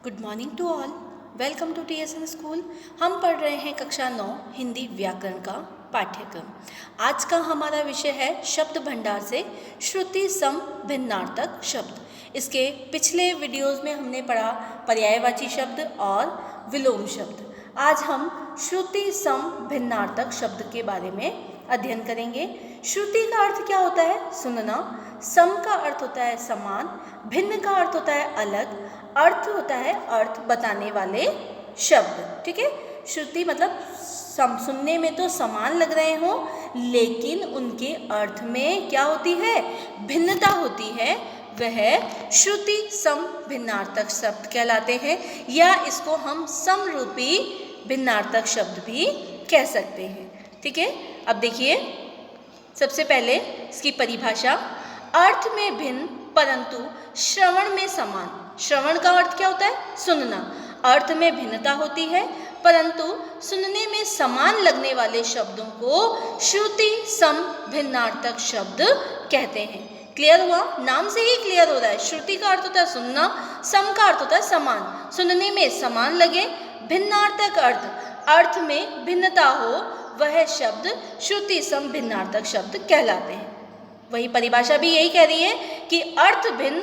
Good morning to all. Welcome to TSN school. हम पढ़ रहे हैं कक्षा 9 हिंदी व्याकरण का पाठ्यक्रम। आज का हमारा विषय है शब्द भंडार से श्रुति सम भिन्नार्थक शब्द। इसके पिछले वीडियोस में हमने पढ़ा पर्यायवाची शब्द और विलोम शब्द। आज हम श्रुति सम भिन्नार्थक शब्द के बारे में अध्ययन करेंगे। श्रुति का अर्थ क्या होता है? सुनना। सम का अर्थ होता है समान। भिन्न का अर्थ होता है अलग। अर्थ होता है अर्थ बताने वाले शब्द। ठीक है, श्रुति मतलब सुनने में तो समान लग रहे हो, लेकिन उनके अर्थ में क्या होती है? भिन्नता होती है। वह श्रुति सम भिन्नार्थक शब्द कहलाते हैं, या इसको हम समरूपी भिन्नार्थक शब्द भी कह सकते हैं। ठीक है, अब देखिए सबसे पहले इसकी परिभाषा। अर्थ में भिन्न परंतु श्रवण में समान। श्रवण का अर्थ क्या होता है? सुनना। अर्थ में भिन्नता होती है परंतु सुनने में समान लगने वाले शब्दों को श्रुति सम भिन्नार्थक शब्द कहते हैं। क्लियर हुआ? नाम से ही क्लियर हो रहा है। श्रुति का अर्थ होता है सुनना, सम का अर्थ होता है समान, सुनने में समान लगे। भिन्नार्थक अर्थ में भिन्नता हो, वह शब्द श्रुति सम भिन्नार्थक शब्द कहलाते हैं। वही परिभाषा भी यही कह रही है कि अर्थ भिन्न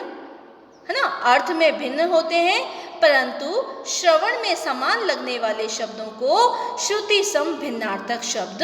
है ना, अर्थ में भिन्न होते हैं परंतु श्रवण में समान लगने वाले शब्दों को श्रुति सम भिन्नार्थक शब्द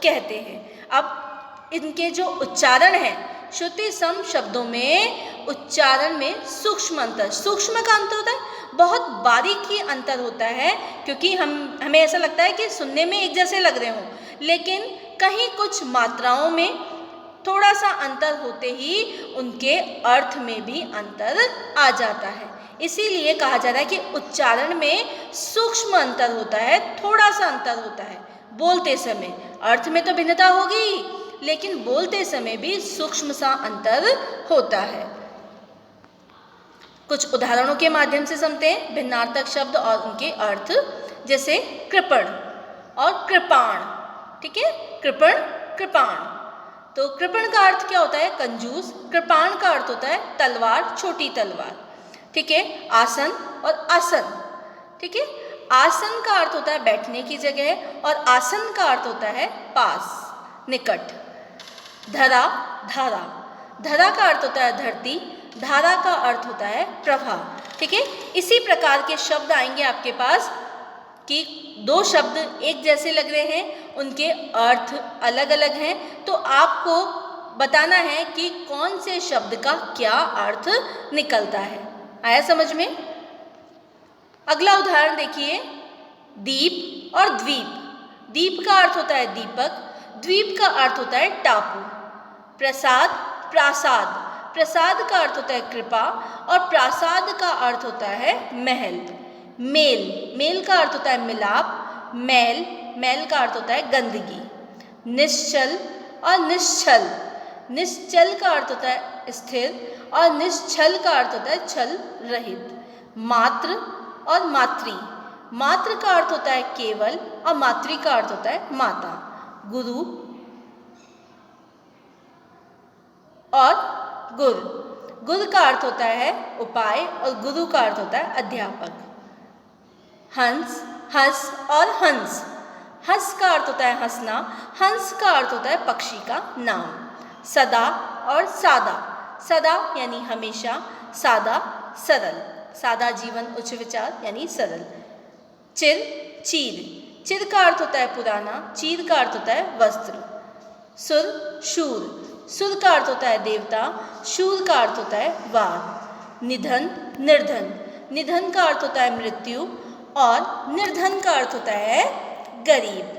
कहते हैं। अब इनके जो उच्चारण है, श्रुति सम शब्दों में उच्चारण में सूक्ष्म का अंतर होता है, बहुत बारीकी अंतर होता है, क्योंकि हमें ऐसा लगता है कि सुनने में एक जैसे लग रहे हों, लेकिन कहीं कुछ मात्राओं में थोड़ा सा अंतर होते ही उनके अर्थ में भी अंतर आ जाता है। इसीलिए कहा जा रहा है कि उच्चारण में सूक्ष्म अंतर होता है, थोड़ा सा अंतर होता है बोलते समय। अर्थ में तो भिन्नता होगी, लेकिन बोलते समय भी सूक्ष्म सा अंतर होता है। कुछ उदाहरणों के माध्यम से समझते हैं भिन्नार्थक शब्द और उनके अर्थ। जैसे कृपण और कृपाण। ठीक है, कृपण कृपाण। तो कृपण का अर्थ क्या होता है? कंजूस। कृपाण का अर्थ होता है तलवार, छोटी तलवार। ठीक है, आसन और आसन। ठीक है, आसन का अर्थ होता है बैठने की जगह और आसन का अर्थ होता है पास, निकट। धरा, धारा। धरा का अर्थ होता है धरती, धारा का अर्थ होता है प्रवाह। ठीक है, इसी प्रकार के शब्द आएंगे आपके पास कि दो शब्द एक जैसे लग रहे हैं, उनके अर्थ अलग अलग हैं, तो आपको बताना है कि कौन से शब्द का क्या अर्थ निकलता है। आया समझ में? अगला उदाहरण देखिए, दीप और द्वीप। दीप का अर्थ होता है दीपक, द्वीप का अर्थ होता है टापू। प्रसाद, प्रासाद। प्रसाद का अर्थ होता है कृपा और प्रासाद का अर्थ होता है महल। मेल, मेल का अर्थ होता है मिलाप। मैल, मैल का अर्थ होता है गंदगी। निश्चल और निश्चल। निश्चल का अर्थ होता है स्थिर और निश्चल का अर्थ होता है छल रहित। मात्र और मातृ। मात्र का अर्थ होता है केवल और मातृ का अर्थ होता है माता। गुरु और गुर। गुर का अर्थ होता है उपाय और गुरु का अर्थ होता है अध्यापक। हंस, हंस और हंस। हंस का अर्थ होता है हंसना, हंस का अर्थ होता है पक्षी का नाम। सदा और सादा। सदा यानी हमेशा, सादा सरल। सादा जीवन उच्च विचार यानी सरल। चिर, चीर। चिर का अर्थ होता है पुराना, चीर का अर्थ होता है वस्त्र। सुर, शूर। सुर का अर्थ होता है देवता, शूर का अर्थ होता है वार। निधन, निर्धन। निधन का अर्थ होता है मृत्यु और निर्धन का अर्थ होता है गरीब।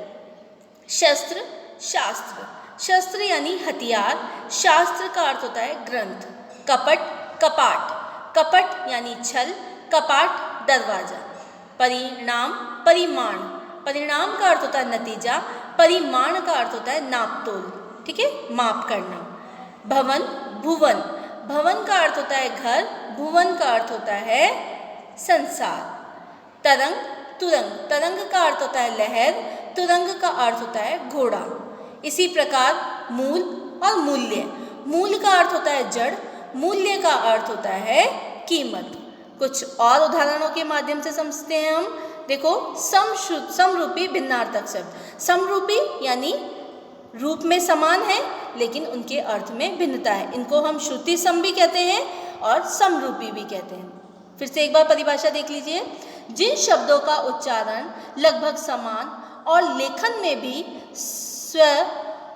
शस्त्र, शास्त्र। शस्त्र यानी हथियार, शास्त्र का अर्थ होता है ग्रंथ। कपट, कपाट। कपट यानी छल, कपाट दरवाजा। परिणाम, परिमाण। परिणाम का अर्थ होता है नतीजा, परिमाण का अर्थ होता है नापतोल। ठीक है, माप करना। भवन, भुवन। भवन का अर्थ होता है घर, भुवन का अर्थ होता है संसार। तरंग, तुरंग। तरंग का अर्थ होता है लहर, तुरंग का अर्थ होता है घोड़ा। इसी प्रकार मूल और मूल्य। मूल का अर्थ होता है जड़, मूल्य का अर्थ होता है कीमत। कुछ और उदाहरणों के माध्यम से समझते हैं हम। देखो, समरूपी भिन्नार्थक शब्द। समरूपी यानी रूप में समान है लेकिन उनके अर्थ में भिन्नता है, इनको हम श्रुति सम भी कहते हैं और समरूपी भी कहते हैं। फिर से एक बार परिभाषा देख लीजिए। जिन शब्दों का उच्चारण लगभग समान और लेखन में भी स्वर,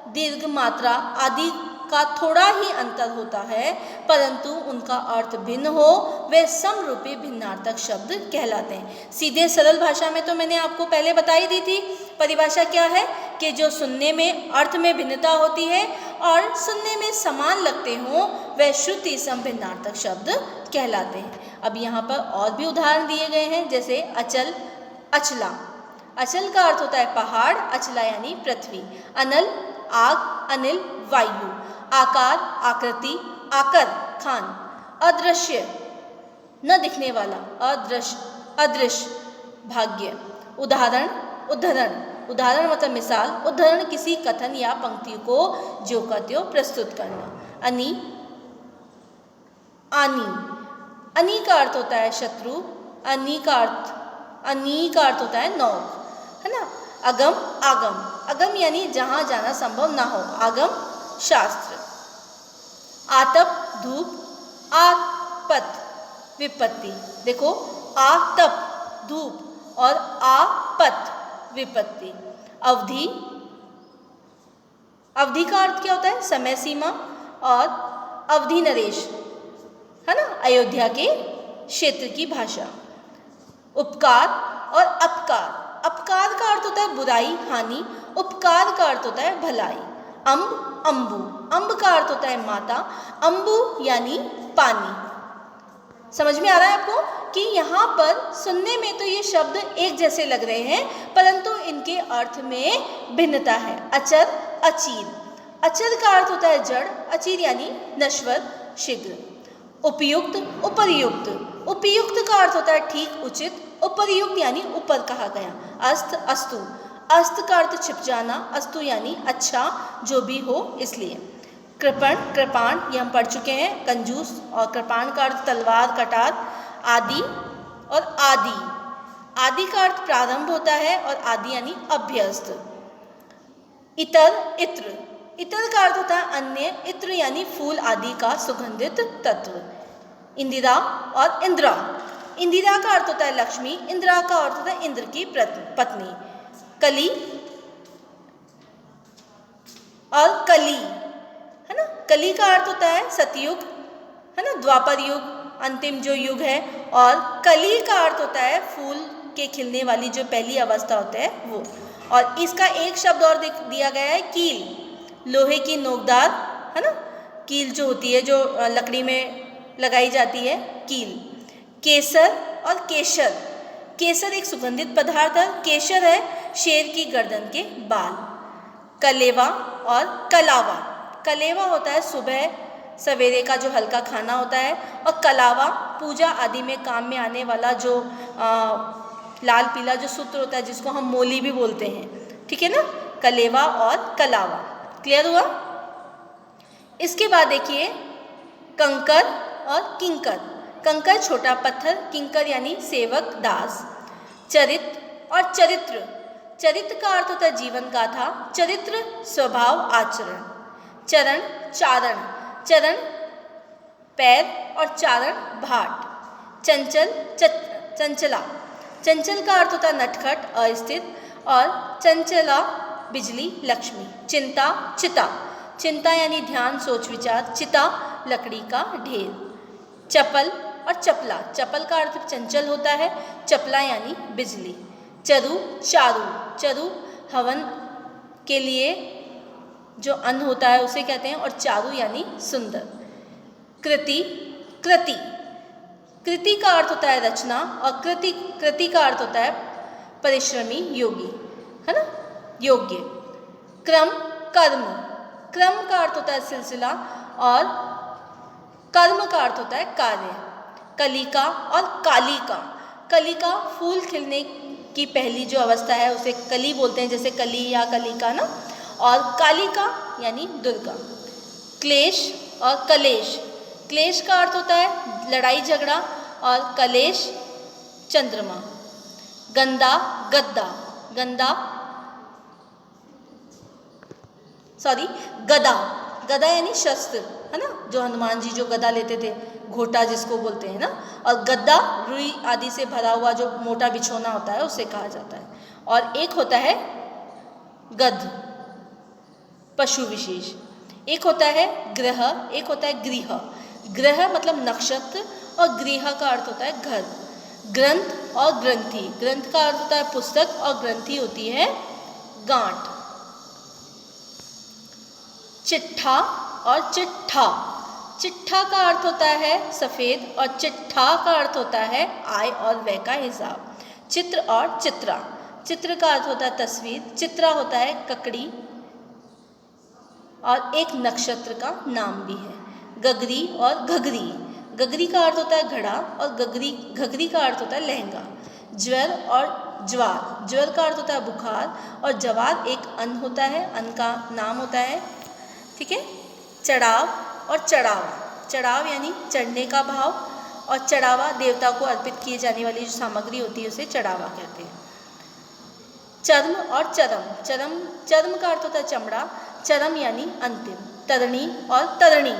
दीर्घ, मात्रा आदि का थोड़ा ही अंतर होता है परंतु उनका अर्थ भिन्न हो, वे समरूपी भिन्नार्थक शब्द कहलाते हैं। सीधे सरल भाषा में तो मैंने आपको पहले बता ही दी थी। परिभाषा क्या है कि जो सुनने में अर्थ में भिन्नता होती है और सुनने में समान लगते हों, वे श्रुति सम भिन्नार्थक शब्द कहलाते हैं। अब यहाँ पर और भी उदाहरण दिए गए हैं, जैसे अचल, अचला। अचल का अर्थ होता है पहाड़, अचला यानी पृथ्वी। अनल, आग, अनिल, वायु। आकार, आकृति, आकर, खान। अदृश्य, न दिखने वाला, अदृश्य, भाग्य। उदाहरण, उद्धरण। उदाहरण मतलब मिसाल, उद्धरण किसी कथन या पंक्ति को ज्यों का त्यों प्रस्तुत करना। अनि, आनी। अनि का अर्थ होता है शत्रु, अनि का अर्थ होता है नौक, है ना। अगम, आगम। अगम यानी जहाँ जाना संभव ना हो, आगम शास्त्र। आतप, धूप, आपत, विपत्ति। देखो, आतप धूप और आपत विपत्ति। अवधि, अवधि का अर्थ क्या होता है? समय सीमा। और अवधि नरेश, है ना, अयोध्या के क्षेत्र की भाषा। उपकार और अपकार। अपकार का अर्थ होता है बुराई, हानि। उपकार का अर्थ होता है भलाई। अम्ब, अम्बु। अम्ब का अर्थ होता है माता, अम्बु यानी पानी। समझ में आ रहा है आपको कि यहाँ पर सुनने में तो ये शब्द एक जैसे लग रहे हैं परंतु इनके अर्थ में भिन्नता है। अचर, अचीर। अचर का अर्थ होता है जड़, अचीर यानी नश्वर, शीघ्र। उपयुक्त, उपर्युक्त। उपयुक्त का अर्थ होता है ठीक, उचित। उपर्युक्त यानी ऊपर कहा गया। अस्त, अस्तु। अस्त का अर्थ छिप जाना, अस्तु यानी अच्छा, जो भी हो इसलिए। कृपण, कृपाण, ये हम पढ़ चुके हैं। कंजूस और कृपाण का अर्थ तलवार, कटार। आदि और आदि। आदि का अर्थ प्रारंभ होता है और आदि यानी अभ्यस्त। इतर, इत्र। इतर का अर्थ होता है अन्य, इत्र यानी फूल आदि का सुगंधित तत्व। इंदिरा और इंद्रा। इंदिरा का अर्थ होता है लक्ष्मी, इंदिरा का अर्थ होता है इंद्र की पत्नी। कली और कली, है ना। कली का अर्थ होता है सतयुग, है ना, द्वापर युग, अंतिम जो युग है। और कली का अर्थ होता है फूल के खिलने वाली जो पहली अवस्था होता है वो। और इसका एक शब्द और दिया गया है, कील। लोहे की नोकदार, है ना, कील जो होती है जो लकड़ी में लगाई जाती है, कील। केसर और केशर। केसर एक सुगंधित पदार्थ है, केशर है शेर की गर्दन के बाल। कलेवा और कलावा। कलेवा होता है सुबह सवेरे का जो हल्का खाना होता है और कलावा पूजा आदि में काम में आने वाला जो लाल पीला जो सूत्र होता है जिसको हम मोली भी बोलते हैं, ठीक है ना। कलेवा और कलावा, क्लियर हुआ। इसके बाद देखिए कंकर और किंकर। कंकर छोटा पत्थर, किंकर यानी सेवक, दास। चरित और चरित्र। चरित्र का अर्थ होता है जीवन गाथा, चरित्र स्वभाव, आचरण। चरण, चारण। चरण पैर और चारण भाट। चंचल, चंचला। चंचल का अर्थ होता है नटखट, अस्थिर। और चंचला बिजली, लक्ष्मी। चिंता, चिता। चिंता यानी ध्यान, सोच विचार। चिता लकड़ी का ढेर। चपल और चपला। चपल का अर्थ चंचल होता है, चपला यानी बिजली। चरु, चारु। चरु हवन के लिए जो अन्न होता है उसे कहते हैं और चारु यानी सुंदर। कृति, कृति। कृति का अर्थ होता है रचना और कृति का अर्थ होता है परिश्रमी, योगी, है ना, योग्य। क्रम, कर्म। क्रम का अर्थ होता है सिलसिला और कर्म का अर्थ होता है कार्य। कलिका और कालिका। कलिका फूल खिलने की पहली जो अवस्था है उसे कली बोलते हैं, जैसे कली या कलिका ना। और कालिका यानी दुर्गा। क्लेश और कलेश। क्लेश का अर्थ होता है लड़ाई झगड़ा और कलेश चंद्रमा। गंदा गद्दा, गंदा सॉरी गदा, गदा यानी शस्त्र है ना, जो हनुमान जी जो गदा लेते थे, घोटा जिसको बोलते हैं ना। और गद्दा रुई आदि से भरा हुआ जो मोटा बिछोना होता है उसे कहा जाता है। और एक होता है गध, पशु विशेष। एक होता है ग्रह, एक होता है गृह। ग्रह मतलब नक्षत्र और गृह का अर्थ होता है घर। ग्रंथ और ग्रंथि, ग्रंथ का अर्थ होता है पुस्तक और ग्रंथि होती है गांठ। चिट्ठा और चिट्ठा, चिट्ठा का अर्थ होता है सफ़ेद और चिट्ठा का अर्थ होता है आय और व्यय का हिसाब। चित्र और चित्रा, चित्र का अर्थ होता है तस्वीर, चित्रा होता है ककड़ी और एक नक्षत्र का नाम भी है। गगरी और घगरी, गगरी का अर्थ होता है घड़ा और घगरी का अर्थ होता है लहंगा। ज्वर और ज्वार, ज्वर का अर्थ होता है बुखार और जवार एक अन्न होता है, अन्न का नाम होता है, ठीक है। चढ़ाव और चढ़ावा, चढ़ाव यानी चढ़ने का भाव और चढ़ावा देवता को अर्पित किए जाने वाली जो सामग्री होती है उसे चढ़ावा कहते हैं। चर्म और चरम, चरम चर्म का अर्थ होता है चमड़ा, चरम यानी अंतिम। तरणी और तरणी,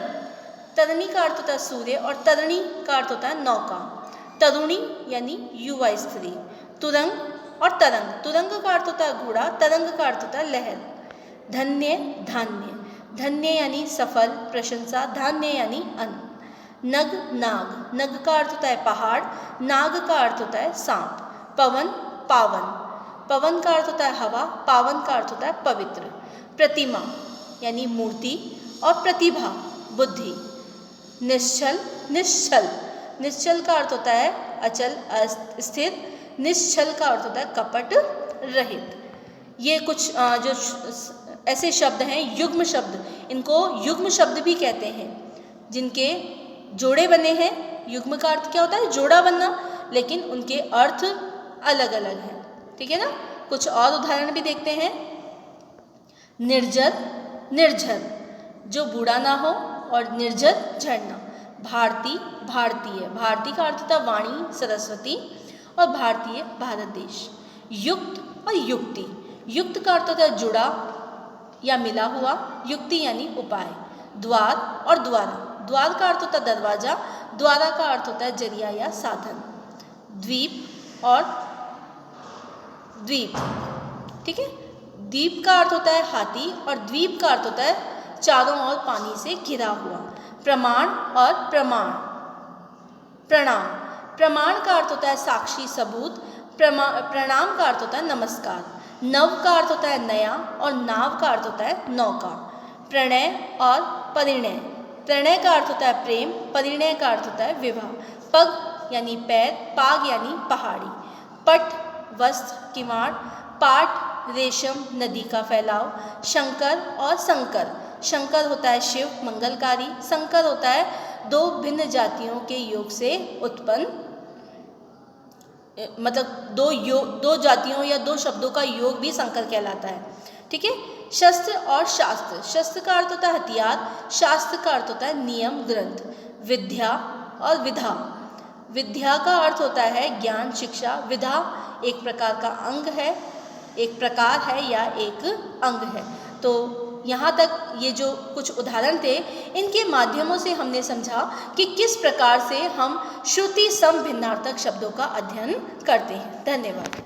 तरणी का अर्थ होता है सूर्य और तरणी का अर्थ होता है नौका। तरुणी यानी युवा स्त्री। तुरंग और तरंग, तुरंग का अर्थ होता है घोड़ा, तरंग का अर्थ होता है लहर। धन्य धान्य, धन्य यानी सफल प्रशंसा, धान्य यानी अन्न। नग नाग, नग का अर्थ होता है पहाड़, नाग का अर्थ होता है सांप। पवन पावन, पवन का अर्थ होता है हवा, पावन का अर्थ होता है पवित्र। प्रतिमा यानी मूर्ति और प्रतिभा बुद्धि। निश्चल निश्चल, निश्चल का अर्थ होता है अचल अस्थिर, निश्चल का अर्थ होता है कपट रहित। ये कुछ जो ऐसे शब्द हैं युग्म शब्द, इनको युग्म शब्द भी कहते हैं, जिनके जोड़े बने हैं। युग्म का अर्थ क्या होता है? जोड़ा बनना, लेकिन उनके अर्थ अलग अलग हैं, ठीक है ना। कुछ और उदाहरण भी देखते हैं। निर्जर निर्झर, जो बूढ़ा ना हो, और निर्जर झरना। भारती भारतीय, भारती का अर्थ होता है वाणी सरस्वती और भारतीय भारत देश। युक्त और युक्ति, युक्त का अर्थ होता है जुड़ा या मिला हुआ, युक्ति यानी उपाय। द्वार और द्वारा, द्वार का अर्थ होता है दरवाजा, द्वारा का अर्थ होता है जरिया या साधन। द्वीप और द्वीप, ठीक है। द्वीप का अर्थ होता है हाथी और द्वीप का अर्थ होता है चारों ओर पानी से घिरा हुआ। प्रमाण और प्रमाण, प्रणाम, प्रमाण का अर्थ होता है साक्षी सबूत, प्रणाम का अर्थ होता है नमस्कार। नव का अर्थ होता है नया और नाव का अर्थ होता है नौका। प्रणय और परिणय, प्रणय का अर्थ होता है प्रेम, परिणय का अर्थ होता है विवाह। पग यानी पैर, पाग यानी पहाड़ी। पट वस्त्र किवाड़, पाट रेशम नदी का फैलाव। शंकर और संकर, शंकर होता है शिव मंगलकारी, संकर होता है दो भिन्न जातियों के योग से उत्पन्न, मतलब दो जातियों या दो शब्दों का योग भी संकर कहलाता है, ठीक है। शस्त्र और शास्त्र, शस्त्र का अर्थ होता है हथियार, शास्त्र का अर्थ होता है नियम ग्रंथ। विद्या और विधा, विद्या का अर्थ होता है ज्ञान शिक्षा, विधा एक प्रकार का अंग है, एक प्रकार है या एक अंग है। तो यहाँ तक ये जो कुछ उदाहरण थे, इनके माध्यमों से हमने समझा कि किस प्रकार से हम श्रुति सम भिन्नार्थक शब्दों का अध्ययन करते हैं। धन्यवाद।